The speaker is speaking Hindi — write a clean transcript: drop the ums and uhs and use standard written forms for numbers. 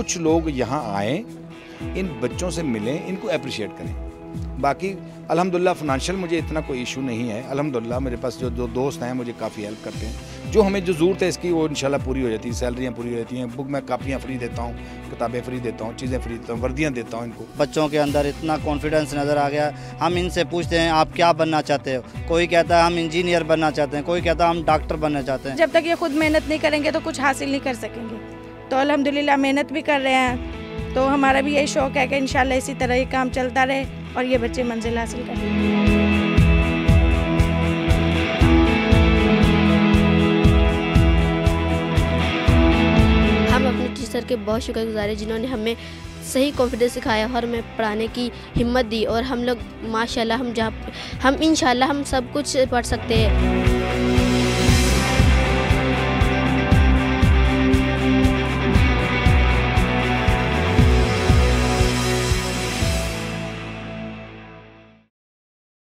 कुछ लोग यहाँ आएँ, इन बच्चों से मिलें, इनको अप्रिशिएट करें। बाकी अल्हम्दुलिल्लाह फ़ाइनेंशियल मुझे इतना कोई इशू नहीं है। अल्हम्दुलिल्लाह मेरे पास जो दोस्त हैं मुझे काफ़ी हेल्प करते हैं। जो हमें जो ज़रूरत है इसकी वो इंशाल्लाह पूरी हो जाती है, सैलरियाँ पूरी हो जाती हैं, बुक मैं कापियाँ फ्री देता हूँ, किताबें फ्री देता हूँ, चीज़ें फ्री देता हूँ, वर्दियाँ देता हूँ इनको। बच्चों के अंदर इतना कॉन्फिडेंस नज़र आ गया। हम इनसे पूछते हैं आप क्या बनना चाहते हो, कोई कहता है हम इंजीनियर बनना चाहते हैं, कोई कहता है हम डॉक्टर बनना चाहते हैं। जब तक ये खुद मेहनत नहीं करेंगे तो कुछ हासिल नहीं कर सकेंगे। तो अल्हम्दुलिल्लाह मेहनत भी कर रहे हैं, तो हमारा भी यही शौक़ है कि इंशाल्लाह इसी तरह ये काम चलता रहे और ये बच्चे मंजिल हासिल करें। हम अपने टीचर के बहुत शुक्रगुजार हैं जिन्होंने हमें सही कॉन्फिडेंस सिखाया और हमें पढ़ाने की हिम्मत दी और हम लोग माशाल्लाह हम इंशाल्लाह हम सब कुछ पढ़ सकते हैं।